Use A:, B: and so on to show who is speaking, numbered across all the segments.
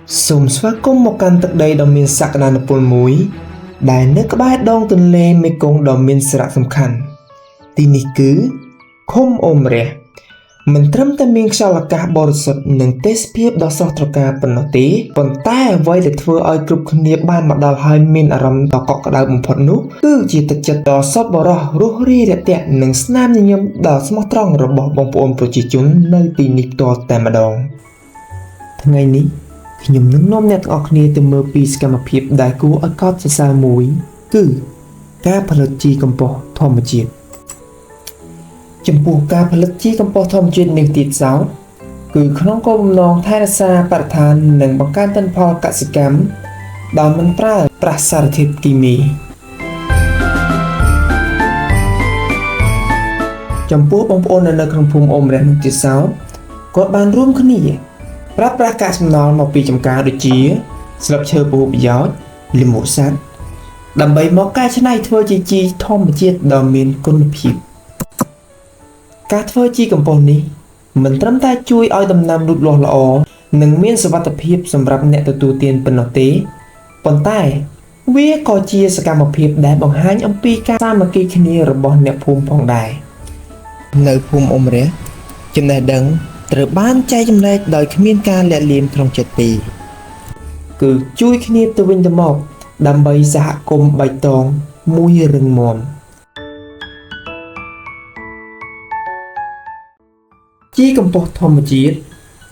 A: Sum swakum một căn tật đầy đồng miền sạc đàn pol mũi đại nước các bãi đông tuần lê mê công đồng miền sạc sầm khăn tí ní cứ khôm ôm rẻ mình trâm ta miền sau là cả bò sột nâng test phiếp đó sau trò cả phần nó tí còn tai với để thưa oi cục nghiệp ban mặt đào hai miền ở rầm đào cọ đào bùng phật nút cứ chỉ thực chất đó sót bò rò rú ri để tẹt nâng snam như nhom đào smart trong rồi bỏ bông ôm pro chỉ chúng nơi tí ní to tại mà đòn ngày níខ្ញុំនឹងនាំអ្នកទាំងអស់គ្នាទៅមើលពីសកម្មភាពដែលគួរឲ្យកត់សរសើរមួយគឺការផលិតជីកំប៉ុស្តធម្មជាតិចំពោះការផលិតជីកំប៉ុស្តធម្មជាតិនេះទៀតសោតគឺក្នុងគោលបំណងថែរក្សាបរិស្ថាននិងបង្កើនទិន្នផលកសិកម្មដោយមិនប្រើប្រាស់សារធាតុគីមីចំពោះបងប្អូននៅក្នុងភូមិអ៊ំរះនោះទៀតសោតគាត់បានរួមគ្នាប្រើប្រាស់កាកសំណល់មកពីចំការដូចជាស្លឹកឈើពូប្រយោជន៍លាមកសត្វដើម្បីមកកែច្នៃធ្វើជាជីធម្មជាតិដ៏មានគុណភាពការធ្វើជីកំប៉ុស្តនេះមិនត្រឹមតែជួយឲ្យដំណាំលូតលាស់ល្អនិងមានសុវត្ថិភាពសម្រាប់អ្នកទទួលទានប៉ុណ្ណោះទេប៉ុន្តែវាក៏ជាសកម្មភាពដែលបង្ហាញអំពីការសាមគ្គីគ្នារបស់អ្នកភូមិផងដែរនៅភូមិអ៊ំរះចំណេះដឹងត្រូវបានចែកចម្លែកដោយគ្មានការលាក់លៀមក្នុងចិត្តទេគឺជួយគ្នាទៅវិញទៅមកដើម្បីសហគមន៍បៃតងមួយរឹងមាំជីកំប៉ុស្តធម្មជាតិ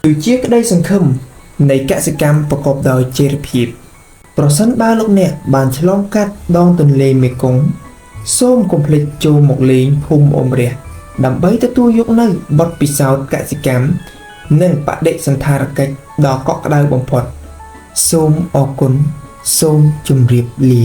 A: គឺជាក្តីសង្ឃឹមនៃកសិកម្មប្រកបដោយចីរភាពប្រសិនបើលោកអ្នកបានឆ្លងកាត់ដងទន្លេមេគង្គសូមកុំភ្លេចចូលមកលេងភូមិអ៊ំរះដើម្បីទទួលយកនៅបទពិសោធន៍កសិកម្មនិងបដិសណ្ឋារកិច្ចដ៏កក់ក្ដៅបំផុតសូមអរគុណសូមជម្រាបលា